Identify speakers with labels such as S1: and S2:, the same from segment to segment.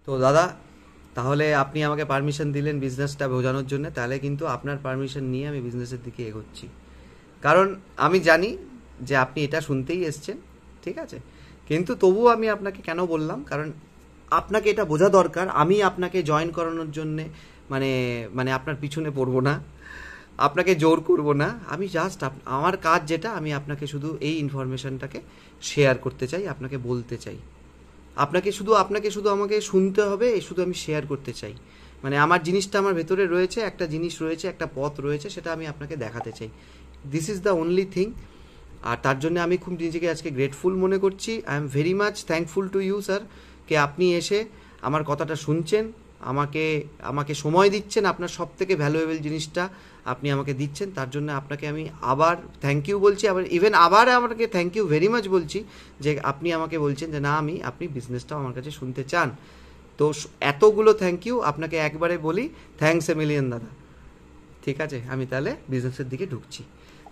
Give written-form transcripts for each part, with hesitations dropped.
S1: তো দাদা, তাহলে আপনি আমাকে পারমিশন দিলেন বিজনেসটা বোঝানোর জন্য, তাহলে কিন্তু আপনার পারমিশন নিয়ে আমি বিজনেসের দিকে এগোচ্ছি। কারণ আমি জানি যে আপনি এটা শুনতেই এসছেন, ঠিক আছে? কিন্তু তবুও আমি আপনাকে কেন বললাম, কারণ আপনাকে এটা বোঝা দরকার। আমি আপনাকে জয়েন করানোর জন্যে মানে মানে আপনার পিছনে পড়বো না, আপনাকে জোর করব না। আমি জাস্ট আমার কাজ যেটা, আমি আপনাকে শুধু এই ইনফরমেশনটাকে শেয়ার করতে চাই, আপনাকে বলতে চাই। আপনাকে শুধু আমাকে শুনতে হবে, এই শুধু আমি শেয়ার করতে চাই। মানে আমার জিনিসটা আমার ভেতরে রয়েছে, একটা জিনিস রয়েছে, একটা পথ রয়েছে, সেটা আমি আপনাকে দেখাতে চাই। This is the only thing. আর তার জন্য আমি খুব নিজেকে আজকে গ্রেটফুল মনে করছি। I am very much thankful to you sir, কে আপনি এসে আমার কথাটা শুনছেন, আমাকে আমাকে সময় দিচ্ছেন, আপনার সব থেকে ভ্যালুয়েবল জিনিসটা আপনি আমাকে দিচ্ছেন। তার জন্য আপনাকে আমি আবার থ্যাংক ইউ বলছি, আবার ইভেন আবার আমাকে থ্যাংক ইউ ভেরি মাচ বলছি যে আপনি আমাকে বলছেন যে না, আপনি বিজনেসটাও আমার কাছে শুনতে চান। তো এতগুলো থ্যাংক ইউ আপনাকে একবারে বলি, থ্যাঙ্কস এ মিলিয়ন দাদা। ঠিক আছে, আমি তাহলে বিজনেসের দিকে ঢুকছি।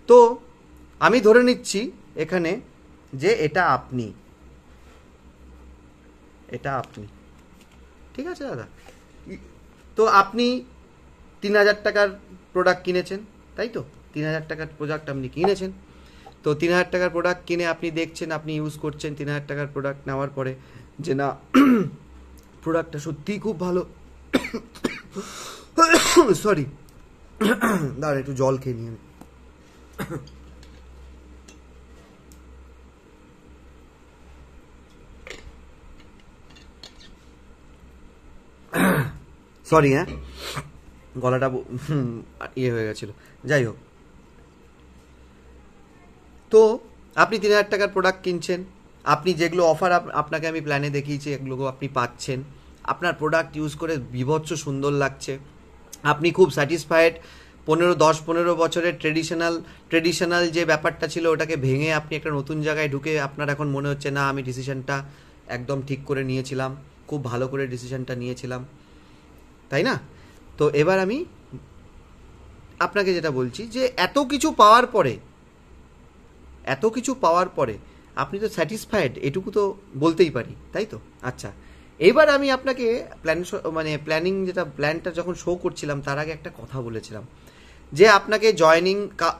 S1: তো আমি ধরে নিচ্ছি এখানে যে এটা আপনি, ঠিক আছে দাদা? তো আপনি 3,000 টাকার প্রোডাক্ট কিনেছেন, তাই তো? 3,000 টাকার প্রোডাক্ট আপনি কিনেছেন। তো 3,000 টাকার প্রোডাক্ট কিনে আপনি দেখছেন, আপনি ইউজ করছেন 3,000 টাকার প্রোডাক্ট নেওয়ার পরে যে না, প্রোডাক্টটা সত্যিই খুব ভালো। সরি, দাঁড়া একটু জল খেয়ে নিয়ে। সরি, হ্যাঁ, গলাটা ইয়ে হয়ে গেছিল। যাই হোক, তো আপনি 3,000 টাকার প্রোডাক্ট কিনছেন, আপনি যেগুলো অফার আপনাকে আমি প্ল্যানে দেখিয়েছি এগুলো আপনি পাচ্ছেন। আপনার প্রোডাক্ট ইউজ করে বিভৎস সুন্দর লাগছে, আপনি খুব স্যাটিসফাইড। 10-15 বছরের ট্রেডিশনাল যে ব্যাপারটা ছিল ওটাকে ভেঙে আপনি একটা নতুন জায়গায় ঢুকে আপনার এখন মনে হচ্ছে না, আমি ডিসিশনটা একদম ঠিক করে নিয়েছিলাম, খুব ভালো করে ডিসিশনটা নিয়েছিলাম, তাই না? তো এবার আমি আপনাকে যেটা বলছি যে এত কিছু পাওয়ার পরে আপনি তো স্যাটিসফাইড, এটুকু তো বলতেই পারি, তাই তো? আচ্ছা, এবার আমি আপনাকে প্ল্যানিং যেটা প্ল্যানটা যখন শো করছিলাম তার আগে একটা কথা বলেছিলাম যে আপনাকে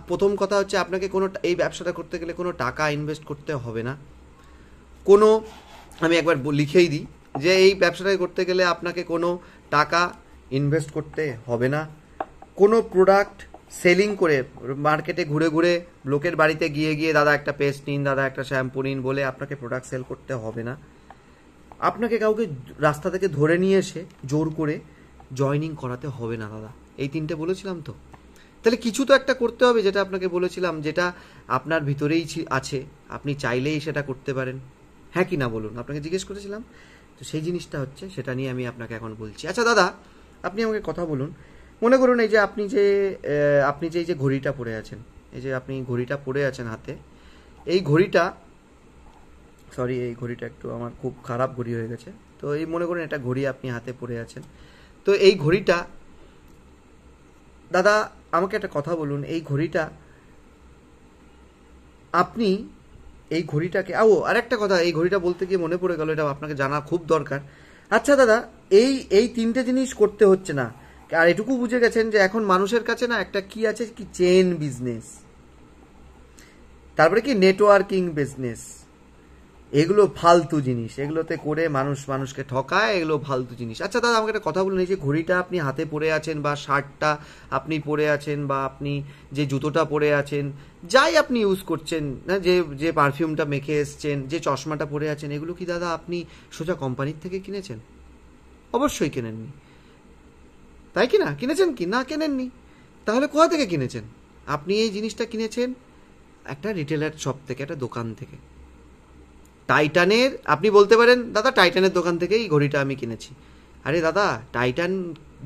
S1: প্রথম কথা হচ্ছে আপনাকে এই ব্যবসাটা করতে গেলে কোনো টাকা ইনভেস্ট করতে হবে না। কোনো, আমি একবার লিখেই দিই যে এই ব্যবসাটা করতে গেলে আপনাকে কোনো টাকা ইনভেস্ট করতে হবে না। কোনো প্রোডাক্ট সেলিং করে মার্কেটে ঘুরে ঘুরে লোকের বাড়িতে গিয়ে গিয়ে দাদা একটা পেস্ট নিন, দাদা একটা শ্যাম্পু নিন বলে আপনাকে প্রোডাক্ট সেল করতে হবে না। আপনাকে কাউকে রাস্তা থেকে ধরে নিয়ে এসে জোর করে জয়নিং করাতে হবে না দাদা। এই 3টে বলেছিলাম তো? তাহলে কিছু তো একটা করতে হবে, যেটা আপনাকে বলেছিলাম, যেটা আপনার ভিতরেই আছে, আপনি চাইলেই সেটা করতে পারেন। হ্যাঁ কি না বলুন? আপনাকে জিজ্ঞেস করেছিলাম তো, সেই জিনিসটা হচ্ছে, সেটা নিয়ে আমি আপনাকে এখন বলছি। আচ্ছা দাদা, আপনি আমাকে কথা বলুন। মনে করুন এই যে আপনি যে ঘড়িটা পরে আছেন, এই যে আপনি ঘড়িটা পরে আছেন হাতে, এই ঘড়িটা, সরি এই ঘড়িটা একটু আমার খুব খারাপ ঘড়ি হয়ে গেছে। তো এই মনে করুন এটা ঘড়ি আপনি হাতে পরে আছেন। তো এই ঘড়িটা, দাদা আমাকে একটা কথা বলুন, এই ঘড়িটা আপনি এই ঘড়িটাকে আরেকটা কথা, এই ঘড়িটা বলতে গিয়ে মনে পড়ে গেল, এটা আপনাকে জানা খুব দরকার। আচ্ছা দাদা, এই এই 3টে জিনিস করতে হচ্ছে না, আর এটুকু বুঝে গেছেন যে এখন মানুষের কাছে না একটা কি আছে, কি চেন বিজনেস, তারপরে কি নেটওয়ার্কিং বিজনেস, এগুলো ফালতু জিনিস, এগুলোতে করে মানুষকে ঠকায়, এগুলো ফালতু জিনিস। আচ্ছা দাদা আমাকে একটা কথা বলুন, এই যে ঘড়িটা আপনি হাতে পরে আছেন, বা শার্টটা আপনি পরে আছেন, বা আপনি যে জুতোটা পরে আছেন, যাই আপনি ইউজ করছেন না, যে যে পারফিউমটা মেখে এসছেন, যে চশমাটা পরে আছেন, এগুলো কি দাদা আপনি সোজা কোম্পানির থেকে কিনেছেন? অবশ্যই কেনেননি, তাই কি না? কিনেছেন কি না? কেনেননি। তাহলে কোথা থেকে কিনেছেন? আপনি এই জিনিসটা কিনেছেন একটা রিটেলার শপ থেকে, একটা দোকান থেকে। টাইটানের, আপনি বলতে পারেন দাদা টাইটানের দোকান থেকেই ঘড়িটা আমি কিনেছি। আরে দাদা, টাইটান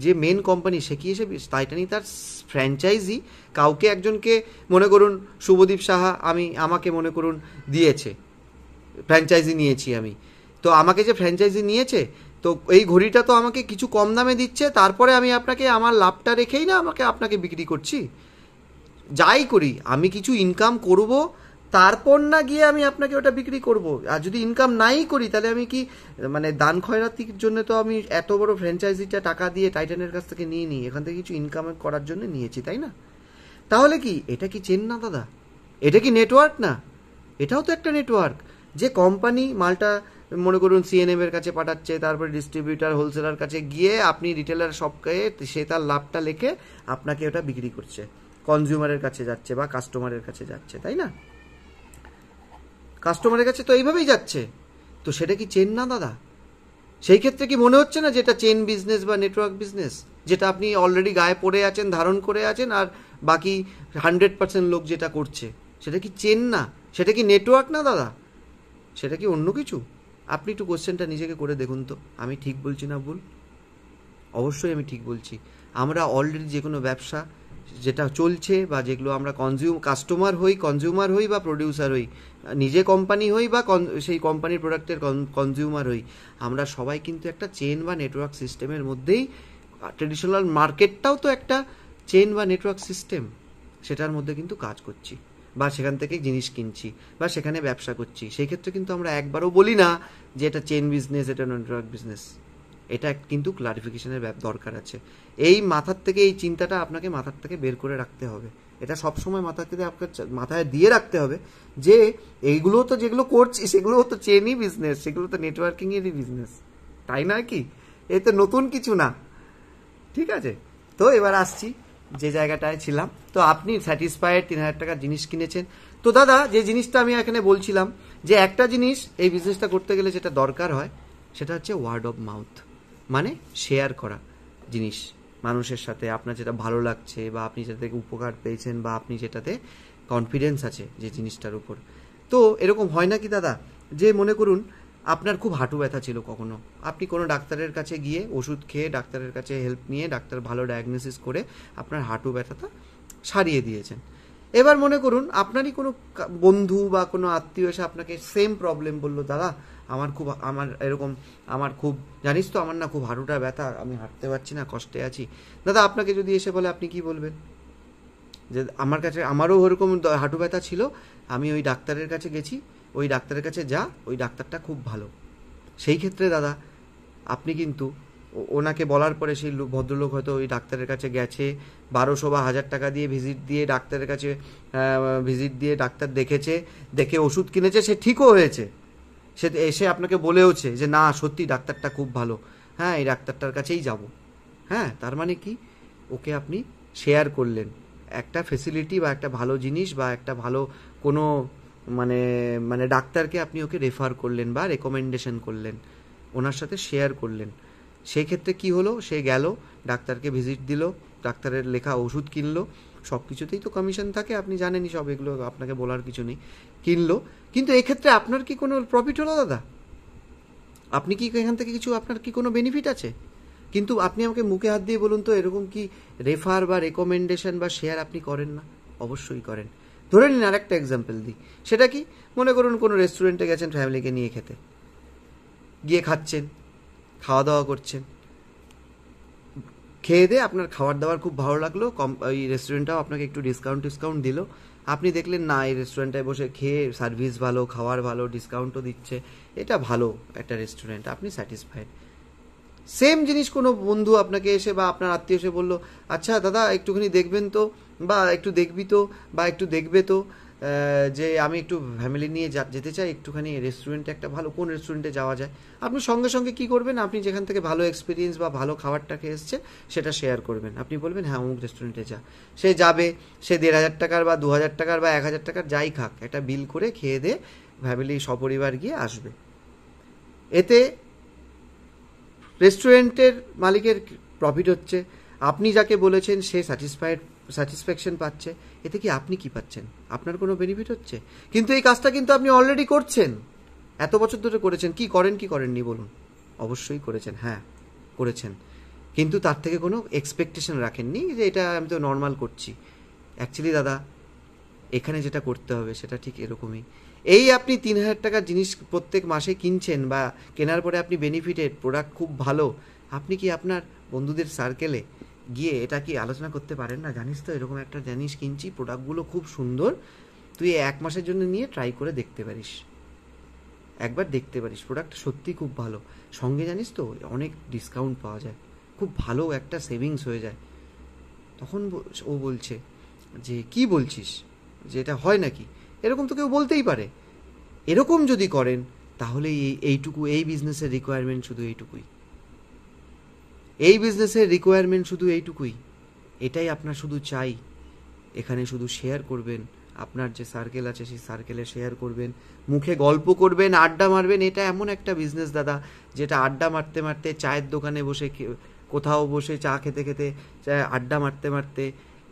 S1: যে মেন কোম্পানি, সে কি এসে টাইটানই তার ফ্র্যাঞ্চাইজি কাউকে একজনকে, মনে করুন শুভদীপ সাহা, আমাকে মনে করুন দিয়েছে, ফ্র্যাঞ্চাইজি নিয়েছি আমি। তো আমাকে যে ফ্র্যাঞ্চাইজি নিয়েছে, তো এই ঘড়িটা তো আমাকে কিছু কম দামে দিচ্ছে, তারপরে আমি আপনাকে আমার লাভটা রেখেই না আপনাকে বিক্রি করছি। যাই করি আমি কিছু ইনকাম করব, তারপর না গিয়ে আমি আপনাকে ওটা বিক্রি করব। আর যদি ইনকাম নাই করি তাহলে আমি কি মানে দান খয়রাতির জন্য তো আমি এত বড় ফ্র্যাঞ্চাইজিটা টাকা দিয়ে টাইটানের কাছ থেকে নিয়ে নিই, এখান থেকে কিছু ইনকাম করার জন্য নিয়েছি, তাই না? তাহলে কি এটা কি চেন না দাদা? এটা কি নেটওয়ার্ক না? এটাও তো একটা নেটওয়ার্ক। যে কোম্পানি মালটা মনে করুন সিএনএম এর কাছে পাঠাচ্ছে, তারপরে ডিস্ট্রিবিউটার হোলসেলার কাছে গিয়ে আপনি রিটেলার শপকে সে তার লাভটা লেখে আপনাকে ওটা বিক্রি করছে, কনজিউমারের কাছে যাচ্ছে বা কাস্টমারের কাছে যাচ্ছে, তাই না? কাস্টমারের কাছে তো এইভাবেই যাচ্ছে। তো সেটা কি চেন না দাদা? সেই ক্ষেত্রে কি মনে হচ্ছে না যে এটা চেন বিজনেস বা নেটওয়ার্ক বিজনেস, যেটা আপনি অলরেডি গায়ে পড়ে আছেন, ধারণ করে আছেন, আর বাকি 100% লোক যেটা করছে সেটা কি চেন না? সেটা কি নেটওয়ার্ক না দাদা? সেটা কি অন্য কিছু? আপনি একটু কোশ্চেনটা নিজেকে করে দেখুন তো, আমি ঠিক বলছি না ভুল? অবশ্যই আমি ঠিক বলছি। আমরা অলরেডি যে কোনো ব্যবসা যেটা চলছে বা যেগুলো আমরা কাস্টমার হই, কনজিউমার হই বা প্রডিউসার হই, নিজে কোম্পানি হই বা সেই কোম্পানির প্রোডাক্টের কনজিউমার হই, আমরা সবাই কিন্তু একটা চেন বা নেটওয়ার্ক সিস্টেমের মধ্যেই, ট্রেডিশনাল মার্কেটটাও তো একটা চেন বা নেটওয়ার্ক সিস্টেম, সেটার মধ্যে কিন্তু কাজ করছি বা সেখান থেকে জিনিস কিনছি বা সেখানে ব্যবসা করছি। সেই ক্ষেত্রে কিন্তু আমরা একবারও বলি না যে এটা চেন বিজনেস, এটা নেটওয়ার্ক বিজনেস। এটা কিন্তু ক্লারিফিকেশনের দরকার আছে। এই মাথার থেকে এই চিন্তাটা আপনাকে মাথার থেকে বের করে রাখতে হবে। এটা সবসময় মাথার থেকে আপনার মাথায় দিয়ে রাখতে হবে যে এইগুলো তো যেগুলো করছি সেগুলো তো চেনই বিজনেস, সেগুলো তো নেটওয়ার্কিংয়েরই বিজনেস, তাই নয় কি? এ তো নতুন কিছু না। ঠিক আছে, তো এবার আসছি যে জায়গাটায় ছিলাম। তো আপনি স্যাটিসফাইড, 3,000 টাকার জিনিস কিনেছেন। তো দাদা যে জিনিসটা আমি এখানে বলছিলাম যে একটা জিনিস এই বিজনেসটা করতে গেলে যেটা দরকার হয় সেটা হচ্ছে ওয়ার্ড অফ মাউথ, মানে শেয়ার করা জিনিস মানুষের সাথে, আপনার যেটা ভালো লাগছে বা আপনি যেটা থেকে উপকার পেয়েছেন বা আপনি যেটাতে কনফিডেন্স আছে যে জিনিসটার উপর। তো এরকম হয় না কি দাদা, যে মনে করুন আপনার খুব হাঁটু ব্যথা ছিল কখনো, আপনি কোনো ডাক্তারের কাছে গিয়ে ওষুধ খেয়ে ডাক্তারের কাছে হেল্প নিয়ে ডাক্তার ভালো ডায়াগনোসিস করে আপনার হাঁটু ব্যথাটা সারিয়ে দিয়েছেন। এবার মনে করুন আপনারই কোনো বন্ধু বা কোনো আত্মীয় এসে আপনাকে সেম প্রবলেম বললো, দাদা আমার খুব জানিস তো আমার না খুব হাঁটুটা ব্যথা, আমি হাঁটতে পারছি না, কষ্টে আছি। দাদা আপনাকে যদি এসে বলে, আপনি কি বলবেন? যে আমার কাছে আমারও ওরকম হাঁটু ব্যথা ছিল, আমি ওই ডাক্তারের কাছে গেছি, ওই ডাক্তারের কাছে যা, ওই ডাক্তারটা খুব ভালো। সেই ক্ষেত্রে দাদা আপনি কিন্তু ওনাকে বলার পরে সেই ভদ্রলোক হয়তো ওই ডাক্তারের কাছে গেছে, 1200 বা 1000 টাকা দিয়ে ভিজিট দিয়ে ডাক্তারের কাছে ডাক্তার দেখেছে, দেখে ওষুধ কিনেছে, সে ঠিকও হয়েছে, সে এসে আপনাকে বলেওছে যে না সত্যি ডাক্তারটা খুব ভালো, হ্যাঁ এই ডাক্তারটার কাছেই যাব। হ্যাঁ, তার মানে কি, ওকে আপনি শেয়ার করলেন একটা ফেসিলিটি বা একটা ভালো জিনিস বা একটা ভালো কোনো মানে মানে ডাক্তারকে আপনি ওকে রেফার করলেন বা রেকমেন্ডেশন করলেন, ওনার সাথে শেয়ার করলেন। সেই ক্ষেত্রে কি হলো, সে গেল ডাক্তারকে ভিজিট দিল, ডাক্তারের লেখা ওষুধ কিনলো, সব কিছুতেই তো কমিশন থাকে, আপনি জানেনই সব, এগুলো আপনাকে বলার কিছু নেই, কিনলো। কিন্তু এক্ষেত্রে আপনার কি কোনো প্রফিট হলো দাদা? আপনি কি এখান থেকে কিছু, আপনার কি কোনো বেনিফিট আছে? কিন্তু আপনি আমাকে মুখে হাত দিয়ে বলুন তো, এরকম কি রেফার বা রেকমেন্ডেশন বা শেয়ার আপনি করেন না? অবশ্যই করেন। ধরে নিন আর একটা এক্সাম্পল দিই, সেটা কি, মনে করুন কোনো রেস্টুরেন্টে গেছেন ফ্যামিলিকে নিয়ে খেতে, গিয়ে খাচ্ছেন, খাওয়া দাওয়া করছেন, খেয়ে দিয়ে আপনার খাবার দাবার খুব ভালো লাগলো, ওই রেস্টুরেন্টটাও আপনাকে একটু ডিসকাউন্ট দিল, আপনি দেখলেন না এই রেস্টুরেন্টটায় বসে খেয়ে সার্ভিস ভালো, খাবার ভালো, ডিসকাউন্টও দিচ্ছে, এটা ভালো একটা রেস্টুরেন্ট, আপনি স্যাটিসফাইড। সেম জিনিস কোনো বন্ধু আপনাকে এসে বা আপনার আত্মীয় এসে বললো, আচ্ছা দাদা একটুখানি দেখবেন তো, বা একটু দেখবি তো, বা একটু দেখবে তো, যে আমি একটু ফ্যামিলি নিয়ে যেতে চাই একটুখানি রেস্টুরেন্টে, একটা ভালো কোন রেস্টুরেন্টে যাওয়া যায়। আপনি সঙ্গে সঙ্গে কী করবেন, আপনি যেখান থেকে ভালো এক্সপিরিয়েন্স বা ভালো খাবারটা খেয়ে এসছে সেটা শেয়ার করবেন। আপনি বলবেন হ্যাঁ অমুক রেস্টুরেন্টে যা, সে যাবে, সে 1,500 টাকার বা 2,000 টাকার বা 1,000 টাকার যাই খাক, একটা বিল করে খেয়ে দিয়ে ফ্যামিলি সপরিবার গিয়ে আসবে। এতে রেস্টুরেন্টের মালিকের প্রফিট হচ্ছে, আপনি যাকে বলেছেন সে স্যাটিসফ্যাকশন পাচ্ছে, এতে কি আপনি কি পাচ্ছেন? আপনার কোনো বেনিফিট হচ্ছে। কিন্তু এই কাজটা কিন্তু আপনি অলরেডি করছেন, এত বছর ধরে করেছেন, কি করেননি বলুন? অবশ্যই করেছেন, হ্যাঁ করেছেন, কিন্তু তার থেকে কোনো এক্সপেকটেশন রাখেননি যে এটা আমি তো নর্মাল করছি। অ্যাকচুয়ালি দাদা এখানে যেটা করতে হবে সেটা ঠিক এরকমই। এই আপনি 3,000 টাকার জিনিস প্রত্যেক মাসে কিনছেন বা কেনার পরে আপনি বেনিফিটেড, প্রোডাক্ট খুব ভালো, আপনি কি আপনার বন্ধুদের সার্কেলে গিয়ে এটা কি আলোচনা করতে পারেন না, জানিস তো এরকম একটা জিনিস কিনছি, প্রোডাক্টগুলো খুব সুন্দর, তুই 1 মাসের জন্য নিয়ে ট্রাই করে দেখতে পারিস, একবার দেখতে পারিস, প্রোডাক্ট সত্যি খুব ভালো, সঙ্গে জানিস তো অনেক ডিসকাউন্ট পাওয়া যায়, খুব ভালো একটা সেভিংস হয়ে যায়। তখন ও বলছে যে কি বলছিস, যে এটা হয় নাকি? এরকম তো কেউ বলতেই পারে। এরকম যদি করেন তাহলে এইটুকু, এই বিজনেসের রিকোয়ারমেন্ট শুধু এইটুকুই, এই বিজনেসের রিকোয়ারমেন্ট শুধু এইটুকুই, এটাই আপনার শুধু চাই। এখানে শুধু শেয়ার করবেন, আপনার যে সার্কেল আছে সেই সার্কেলে শেয়ার করবেন, মুখে গল্প করবেন, আড্ডা মারবেন। এটা এমন একটা বিজনেস দাদা, যেটা আড্ডা মারতে মারতে, চায়ের দোকানে বসে, কোথাও বসে চা খেতে খেতে, আড্ডা মারতে মারতে,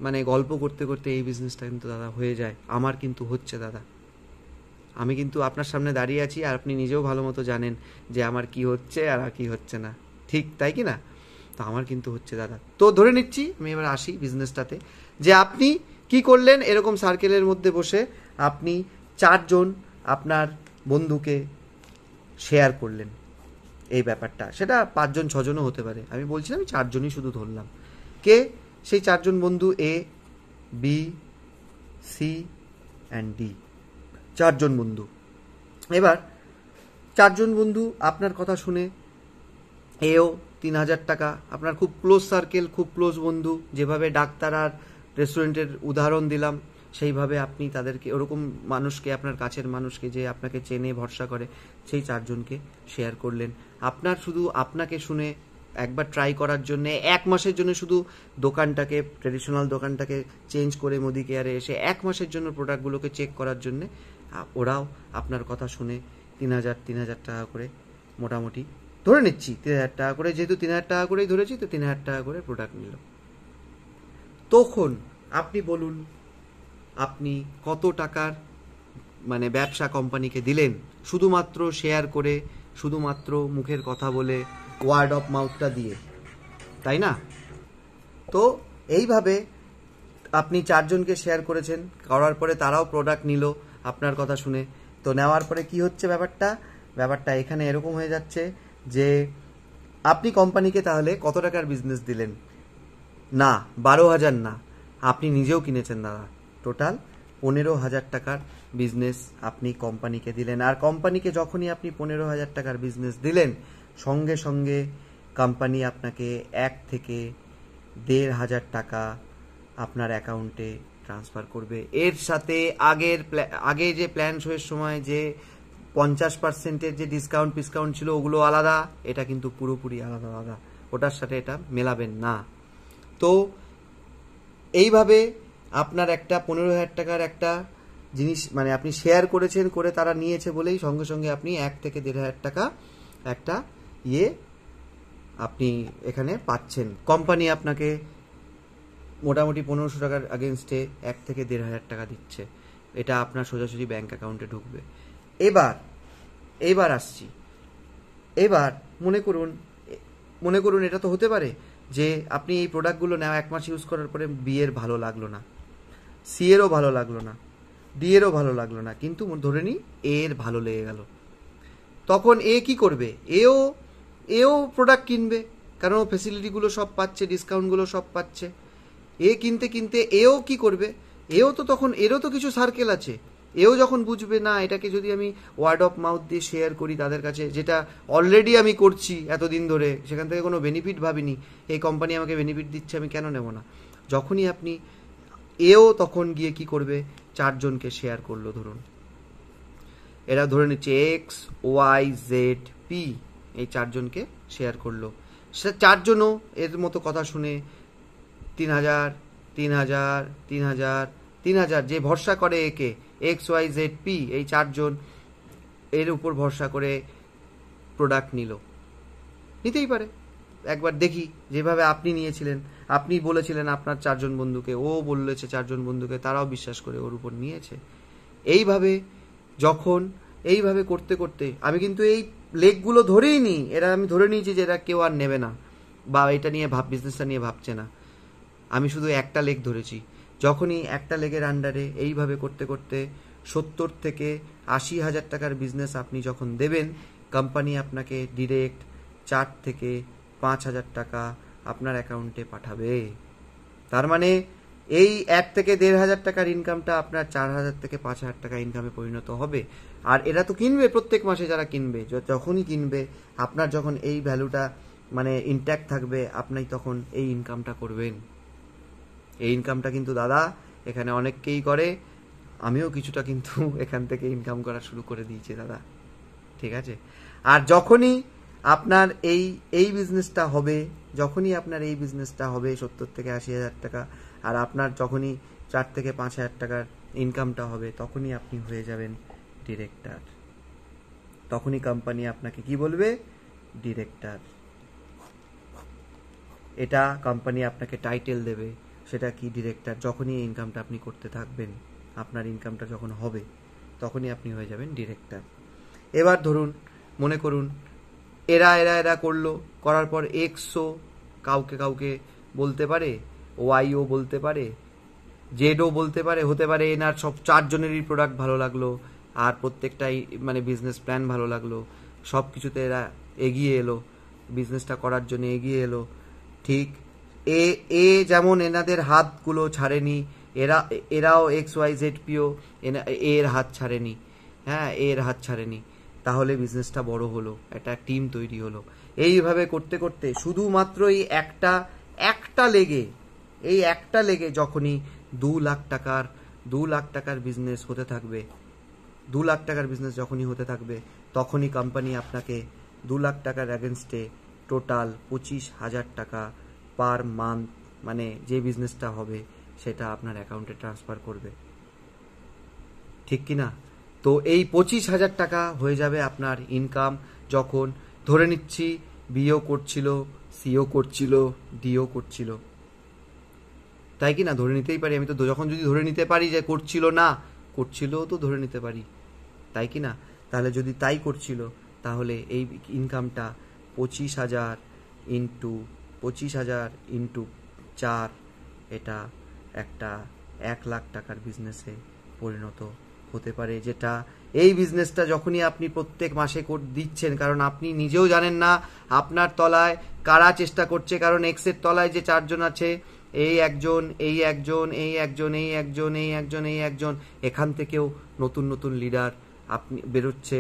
S1: মানে গল্প করতে করতে এই বিজনেসটা কিন্তু দাদা হয়ে যায়। আমার কিন্তু হচ্ছে দাদা, আমি কিন্তু আপনার সামনে দাঁড়িয়ে আছি, আর আপনি নিজেও ভালো মতো জানেন যে আমার কি হচ্ছে আর কি হচ্ছে না, ঠিক তাই কি না? তো আমার কিন্তু হচ্ছে দাদা। তো ধরে নিচ্ছি আমি এবার আসি বিজনেসটাতে, যে আপনি কি করলেন, এরকম সার্কেলের মধ্যে বসে আপনি 4 জন আপনার বন্ধুকে শেয়ার করলেন এই ব্যাপারটা। সেটা 5 জন 6 জনও হতে পারে, আমি বলছিলাম 4 জনই শুধু ধরলাম। কে সেই 4 জন বন্ধু? এ, বি, সি অ্যান্ড ডি, 4 জন বন্ধু। এবার 4 জন বন্ধু আপনার কথা শুনে, এও 3000 টাকা, আপনার খুব ক্লোজ সার্কেল, খুব ক্লোজ বন্ধু, যেভাবে ডাক্তার আর রেস্টুরেন্টের উদাহরণ দিলাম, সেইভাবে আপনি তাদেরকে, ওরকম মানুষকে, আপনার কাছের মানুষকে যে আপনাকে চেনে ভরসা করে, সেই 4 জনকে শেয়ার করলেন। আপনার শুধু আপনাকে শুনে একবার ট্রাই করার জন্য, 1 মাসের জন্য শুধু দোকানটাকে, ট্রেডিশনাল দোকানটাকে চেঞ্জ করে মোদি কেয়ারে এসে 1 মাসের জন্য প্রোডাক্টগুলোকে চেক করার জন্যে ওরাও আপনার কথা শুনে 3000 টাকা করে, মোটামুটি ধরে নিচ্ছি 3000 টাকা করে, যেহেতু 3000 টাকা করেই ধরেছি, তো 3000 টাকা করে প্রোডাক্ট নিল। তখন আপনি বলুন, আপনি কত টাকার মানে ব্যবসা কোম্পানিকে দিলেন, শুধুমাত্র শেয়ার করে, শুধুমাত্র মুখের কথা বলে, ওয়ার্ড অফ মাউথটা দিয়ে, তাই না? তো এইভাবে আপনি 4 জনকে শেয়ার করেছেন, করার পরে তারাও প্রোডাক্ট নিল আপনার কথা শুনে। তো নেওয়ার পরে কি হচ্ছে ব্যাপারটা এখানে এরকম হয়ে যাচ্ছে যে আপনি কোম্পানিকে তাহলে কত টাকার বিজনেস দিলেন? না 12,000 না, আপনি নিজেও কিনেছেন দাদা, টোটাল 15,000 টাকার বিজনেস আপনি কোম্পানিকে দিলেন। আর কোম্পানিকে যখনই আপনি 15,000 টাকার বিজনেস দিলেন, সঙ্গে সঙ্গে কোম্পানি আপনাকে 1 থেকে 1,500 টাকা আপনার অ্যাকাউন্টে ট্রান্সফার করবে। এর সাথে আগে যে প্ল্যান শোয়ের সময় যে 50%-এর যে ডিসকাউন্ট ছিল, ওগুলো আলাদা, এটা কিন্তু পুরোপুরি আলাদা, ওটার সাথে এটা মেলাবেন না। তো এইভাবে আপনার একটা 15,000 টাকার একটা জিনিস, মানে আপনি শেয়ার করেছেন, করে তারা নিয়েছে বলেই সঙ্গে সঙ্গে আপনি 1 থেকে 1,500 টাকা একটা আপনি এখানে পাচ্ছেন। কোম্পানি আপনাকে মোটামুটি 1500 টাকার আগেনস্টে 1 থেকে 1,500 টাকা দিচ্ছে, এটা আপনার সোজাসুজি ব্যাংক অ্যাকাউন্টে ঢুকবে। এবার আসছি, এবার মনে করুন এটা তো হতে পারে যে আপনি এই প্রোডাক্টগুলো নেওয়া 1 মাস ইউজ করার পরে বি এর ভালো লাগলো না, সি এরও ভালো লাগলো না, ডি এরও ভালো লাগলো না, কিন্তু ধরে নিই এ এর ভালো লেগে গেল। তখন এ কি করবে? এও প্রোডাক্ট কিনবে, কারণ ও ফেসিলিটিগুলো সব পাচ্ছে, ডিসকাউন্টগুলো সব পাচ্ছে। এ কিনতে কিনতে এও কি করবে? এও তো তখন, এরও তো কিছু সার্কেল আছে, এও যখন বুঝবে না এটাকে যদি আমি ওয়ার্ড অফ মাউথ দিয়ে শেয়ার করি তাদের কাছে, যেটা অলরেডি আমি করছি এতদিন ধরে, সেখান থেকে কোনো বেনিফিট ভাবিনি, এই কোম্পানি আমাকে বেনিফিট দিচ্ছে, আমি কেন নেব না? যখনই আপনি, এও তখন গিয়ে কি করবে? 4 জনকে শেয়ার করলো, ধরুন এরা ধরে নিচ্ছে এক্স, ওয়াই, জেড, পি, এই 4 জনকে শেয়ার করলো। সে 4 জনও এর মতো কথা শুনে 3,000, 3,000, 3,000, 3,000, যে ভরসা করে একে, এক্স, ওয়াই, জেড, পি, এই 4 জন এর উপর ভরসা করে প্রোডাক্ট নিতেই পারে। একবার দেখি, যেভাবে আপনি নিয়েছিলেন, আপনি বলেছিলেন আপনার 4 জন বন্ধুকে, ও বলেছে 4 জন বন্ধুকে, তারাও বিশ্বাস করে ওর উপর নিয়েছে। এইভাবে করতে করতে আমি কিন্তু এই লেগগুলো ধরেই নিই, আমি ধরে নিয়েছি যে এরা কেউ আর নেবে না, বা এটা নিয়ে বিজনেসটা নিয়ে ভাবছে না। আমি শুধু একটা লেগ ধরেছি। যখনই একটা লেগের আন্ডারে এইভাবে করতে করতে 70 থেকে 80,000 টাকার বিজনেস আপনি যখন দেবেন, কোম্পানি আপনাকে ডিরেক্ট 4 থেকে 5,000 টাকা আপনার অ্যাকাউন্টে পাঠাবে। তার মানে এই 1 থেকে 1,500 টাকার ইনকামটা আপনার 4,000 থেকে 5,000 টাকা ইনকামে পরিণত হবে। আর এরা তো কিনবে প্রত্যেক মাসে, যারা কিনবে, যখনই কিনবে, আপনার যখন এই ভ্যালুটা মানে ইনট্যাক্ট থাকবে, আপনি তখন এই ইনকামটা করবেন। এই ইনকামটা কিন্তু দাদা এখানে অনেককেই করে, আমিও কিছুটা কিন্তু এখান থেকে ইনকাম করা শুরু করে দিয়েছি দাদা, ঠিক আছে। আর যখনই আপনার এই বিজনেসটা হবে, যখনই আপনার এই বিজনেসটা হবে 70 থেকে 80,000 টাকা, আর আপনার যখনই 4 থেকে 5,000 টাকার ইনকামটা হবে, তখনই আপনি হয়ে যাবেন ডিরেক্টর। তখনই কোম্পানি আপনাকে কি বলবে? ডিরেক্টর। এটা কোম্পানি আপনাকে টাইটেল দেবে, সেটা কি? ডিরেক্টর। যখনই এই ইনকামটা আপনি করতে থাকবেন, আপনার ইনকামটা যখন হবে, তখনই আপনি হয়ে যাবেন ডিরেক্টর। এবার ধরুন, মনে করুন এরা এরা এরা করলো, করার পর এক্সও কাউকে কাউকে বলতে পারে, ওয়াইও বলতে পারে, জেডও বলতে পারে, হতে পারে এনার সব 4 জনেরই প্রোডাক্ট ভালো লাগলো, আর প্রত্যেকটাই মানে বিজনেস প্ল্যান ভালো লাগলো, সব কিছুতে এরা এগিয়ে এলো, বিজনেসটা করার জন্য এগিয়ে এলো। ঠিক এ এ যেমন এনাদের হাতগুলো ছাড়েনি, এরাও XYZPO এর হাত ছাড়েনি, হ্যাঁ, এর হাত ছাড়েনি, তাহলে বিজনেসটা বড় হলো, একটা টিম তৈরি হলো। এইভাবে করতে করতে শুধুমাত্র এই একটা লেগে যখনই 2 লাখ টাকার বিজনেস হতে থাকবে, 2 লাখ টাকার বিজনেস যখনই হতে থাকবে, তখনই কোম্পানি আপনাকে 2 লাখ টাকার অ্যাগেনস্টে টোটাল 25,000 টাকা পার মান্থ, মানে যে বিজনেসটা হবে সেটা আপনার অ্যাকাউন্টে ট্রান্সফার করবে, ঠিক কি না? তো এই 25,000 টাকা হয়ে যাবে আপনার ইনকাম, যখন ধরে নিচ্ছি বিও করছিল, সিও করছিল, ডিও করছিল, তাই কি না? ধরে নিতেই পারি, আমি তো যখন যদি ধরে নিতে পারি যে করছিল না, করছিলও তো ধরে নিতে পারি, তাই কি না? তাহলে যদি তাই করছিল, তাহলে এই ইনকামটা 25,000 ইন্টু 4, এটা একটা 1 লাখ টাকার বিজনেসে পরিণত হতে পারে। যেটা এই বিজনেসটা যখনই আপনি প্রত্যেক মাসে দিচ্ছেন, কারণ আপনি নিজেও জানেন না আপনার তলায় কারা চেষ্টা করছে, কারণ এক্সের তলায় যে 4 জন আছে, এই একজন, এই একজন, এই একজন, এই একজন, এই একজন, এই একজন, এখান থেকেও নতুন নতুন লিডার আপনি বেরোচ্ছে,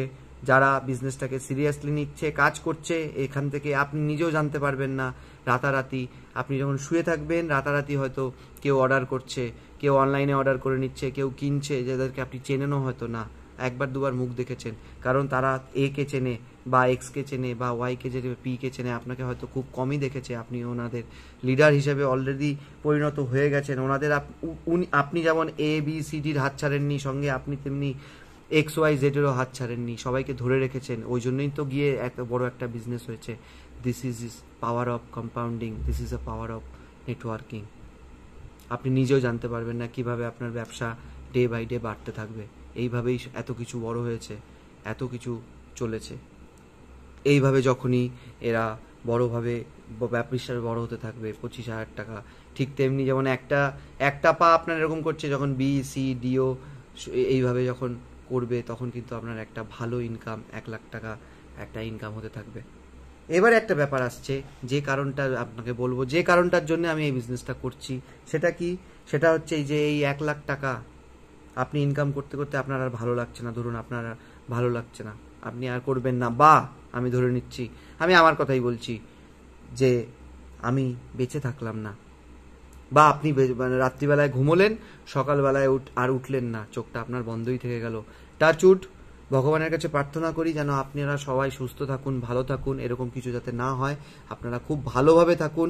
S1: যারা বিজনেসটাকে সিরিয়াসলি নিচ্ছে, কাজ করছে। এখান থেকে আপনি নিজেও জানতে পারবেন না, রাতারাতি আপনি যখন শুয়ে থাকবেন, রাতারাতি হয়তো কেউ অর্ডার করছে, কেউ অনলাইনে অর্ডার করে নিচ্ছে, কেউ কিনছে, যাদেরকে আপনি চেনেনও হয়তো না, 1-2 বার মুখ দেখেছেন, কারণ তারা এ কে চেনে, বা এক্স কে চেনে, বা ওয়াই কে চেনে, পি কে চেনে, আপনাকে হয়তো খুব কমই দেখেছে, আপনি ওনাদের লিডার হিসেবে অলরেডি পরিণত হয়ে গেছেন। ওনাদের আপনি যেমন ABCDর হাত ছাড়েননি, সঙ্গে আপনি তেমনি XYZেরও হাত ছাড়েননি, সবাইকে ধরে রেখেছেন, ওই জন্যই তো গিয়ে এত বড় একটা বিজনেস হয়েছে। This is power of compounding, this is a power of networking. আপনি নিজেও জানতে পারবেন না কিভাবে আপনার ব্যবসা ডে বাই ডে বাড়তে থাকবে। এইভাবেই এত কিছু বড় হয়েছে, এত কিছু চলেছে। এইভাবে যখনই এরা বড়ভাবে ব্যবসা বড় হতে থাকবে, 25,000 টাকা, ঠিক তেমনি যেমন একটা পা আপনার এরকম করছে, যখন BCDO এইভাবে যখন করবে, তখন কিন্তু আপনার একটা ভালো ইনকাম, 1 লাখ টাকা একটা ইনকাম হতে থাকবে। এবার একটা ব্যাপার আসছে, যে কারণটা আপনাকে বলবো, যে কারণটার জন্য আমি এই বিজনেসটা করছি, সেটা কি? সেটা হচ্ছে এই যে এই 1 লাখ টাকা আপনি ইনকাম করতে করতে আপনার আর ভালো লাগছে না, ধরুন আপনার আর ভালো লাগছে না, আপনি আর করবেন না, বা আমি ধরে নিচ্ছি, আমি আমার কথাই বলছি, যে আমি বেঁচে থাকলাম না, বা আপনি মানে রাত্রিবেলায় ঘুমোলেন, সকালবেলায় আর উঠলেন না, চোখটা আপনার বন্ধই থেকে গেল। টাচউড, ভগবানের কাছে প্রার্থনা করি যেন আপনারা সবাই সুস্থ থাকুন, ভালো থাকুন, এরকম কিছু যাতে না হয়, আপনারা খুব ভালোভাবে থাকুন,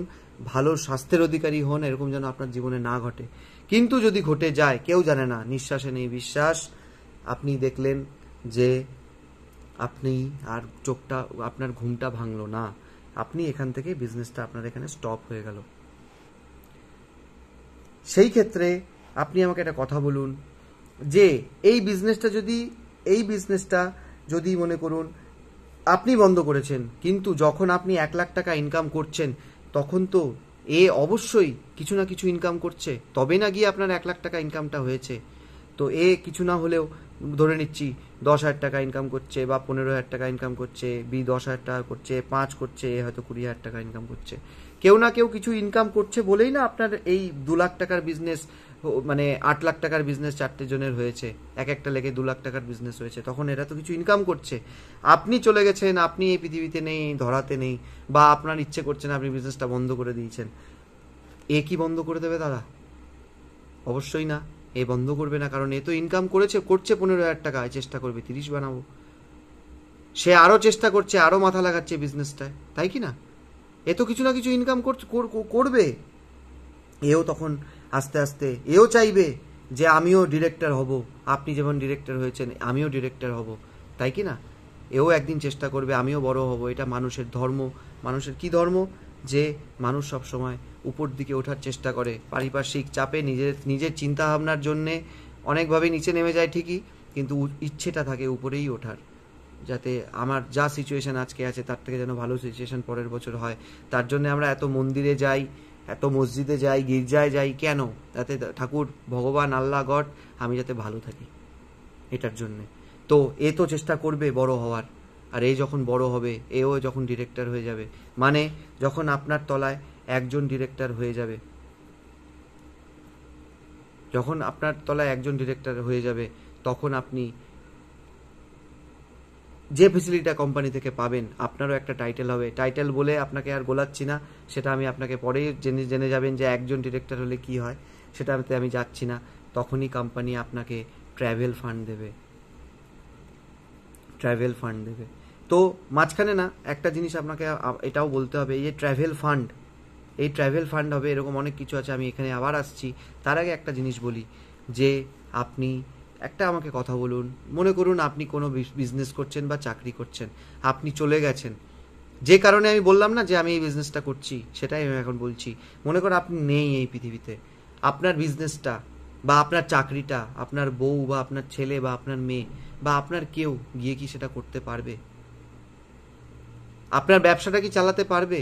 S1: ভালো স্বাস্থ্যের অধিকারী হন, এরকম যেন আপনার জীবনে না ঘটে। কিন্তু যদি ঘটে যায়, কেউ জানে না, নিঃশ্বাসে নেই বিশ্বাস। আপনি দেখলেন যে আপনি আর চোখটা, আপনার ঘুমটা ভাঙলো না, আপনি এখান থেকে বিজনেসটা আপনার এখানে স্টপ হয়ে গেল, সেই ক্ষেত্রে আপনি আমাকে একটা কথা বলুন, যে এই বিজনেসটা যদি মনে করুন আপনি বন্ধ করেছেন, কিন্তু যখন আপনি 1 লাখ টাকা ইনকাম করছেন, তখন তো অবশ্যই কিছু না কিছু ইনকাম করছে, তবে না গিয়ে আপনার 1 লাখ টাকা ইনকামটা হয়েছে। তো কিছু না হলেও ধরে নিচ্ছি 10,000 টাকা ইনকাম করছে, বা 15,000 টাকা ইনকাম করছে, বি 10,000 টাকা করছে, 5 করছে, এ হয়তো 20,000 টাকা ইনকাম করছে। কেউ না কেউ কিছু ইনকাম করছে বলেই না আপনার এই 2 লাখ টাকার বিজনেস, মানে 8 লাখ টাকার বিজনেস 4টে জনের হয়েছে, এক একটা লেগে 2 লাখ টাকার বিজনেস হয়েছে। তখন এরা তো কিছু ইনকাম করছে। আপনি চলে গেছেন, আপনি এই পৃথিবীতে নেই, ধরাতে নেই, বা আপনার ইচ্ছে করছে না, আপনি বিজনেসটা বন্ধ করে দিয়েছেন। এ কি বন্ধ করে দেবে দাদা? অবশ্যই না, এ বন্ধ করবে না। কারণ এ তো ইনকাম করছে 15,000 টাকা, চেষ্টা করবে 30 বানাবো। সে আরও চেষ্টা করছে, আরও মাথা লাগাচ্ছে বিজনেসটায়, তাই কি না? এ তো কিছু না কিছু ইনকাম করবে। এও তখন আস্তে আস্তে এও চাইবে যে আমিও ডিরেক্টর হব, আপনি যেমন ডিরেক্টর হয়েছেন আমিও ডিরেক্টর হব, তাই কি না? এও একদিন চেষ্টা করবে আমিও বড় হব। এটা মানুষের ধর্ম। মানুষের কি ধর্ম? যে মানুষ সব সময় উপর দিকে ওঠার চেষ্টা করে। পারিপার্শ্বিক চাপে নিজের নিজের চিন্তাভাবনার জন্যে অনেকভাবে নিচে নেমে যায় ঠিকই, কিন্তু ইচ্ছেটা থাকে উপরেই ওঠার, যাতে আমার যা সিচুয়েশন আজকে আছে তার থেকে যেন ভালো সিচুয়েশন পরের বছর হয়। তার জন্য আমরা এত মন্দিরে যাই, এত মসজিদে যাই, গির্জায় যাই, কেন? যাতে ঠাকুর, ভগবান, আল্লাহ, গড, আমি যাতে ভালো থাকি, এটার জন্যে। তো এ তো চেষ্টা করবে বড় হওয়ার। আর এই যখন বড় হবে, এও যখন ডিরেক্টর হয়ে যাবে, মানে যখন আপনার তলায় একজন ডিরেক্টর হয়ে যাবে, যখন আপনার তলায় একজন ডিরেক্টর হয়ে যাবে, তখন আপনি যে ফেসিলিটিটা কোম্পানি থেকে পাবেন, আপনারও একটা টাইটেল হবে। টাইটেল বলে আপনাকে আর গোলাচ্ছি না, সেটা আমি আপনাকে পরেই জেনে যাবেন যে একজন ডিরেক্টর হলে কি হয়, সেটাতে আমি যাচ্ছি না। তখনই কোম্পানি আপনাকে ট্র্যাভেল ফান্ড দেবে, ট্র্যাভেল ফান্ড দেবে। তো মাঝখানে না একটা জিনিস আপনাকে এটাও বলতে হবে, এই যে ট্র্যাভেল ফান্ড, এই ট্র্যাভেল ফান্ড হবে, এরকম অনেক কিছু আছে, আমি এখানে আবার আসছি। তার আগে একটা জিনিস বলি, যে আপনি একটা আমাকে কথা বলুন। মনে করুন আপনি কোনো বিজনেস করছেন বা চাকরি করছেন, আপনি চলে গেছেন, যে কারণে আমি বললাম না যে আমি এই বিজনেসটা করছি, সেটাই আমি এখন বলছি। মনে করুন আপনি নেই এই পৃথিবীতে, আপনার বিজনেসটা বা আপনার চাকরিটা আপনার বউ বা আপনার ছেলে বা আপনার মেয়ে বা আপনার কেউ গিয়ে কি সেটা করতে পারবে? আপনার ব্যবসাটা কি চালাতে পারবে?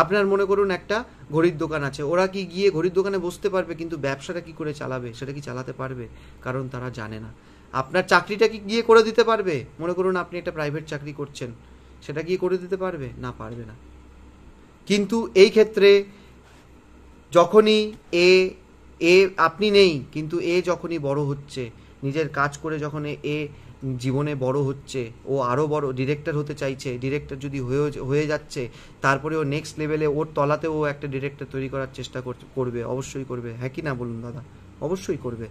S1: আপনার মনে করুন একটা ঘড়ির দোকান আছে, ওরা কি গিয়ে ঘড়ির দোকানে বসতে পারবে? কিন্তু ব্যবসাটা কি করে চালাবে, সেটা কি চালাতে পারবে? কারণ তারা জানে না। আপনার চাকরিটা কি গিয়ে করে দিতে পারবে? মনে করুন আপনি একটা প্রাইভেট চাকরি করছেন, সেটা গিয়ে করে দিতে পারবে? না, পারবে না। কিন্তু এই ক্ষেত্রে যখনই এ এ আপনি নেই, কিন্তু এ যখনই বড় হচ্ছে, নিজের কাজ করে যখন এ জীবনে বড় হচ্ছে, ও আরও বড় ডিরেক্টর হতে চাইছে, ডিরেক্টর যদি হয়ে যাচ্ছে, তারপরে ও নেক্সট লেভেলে ওর তলাতে ও একটা ডিরেক্টর তৈরি করার চেষ্টা করবে, অবশ্যই করবে। হ্যাঁ কি না বলুন দাদা? অবশ্যই করবে।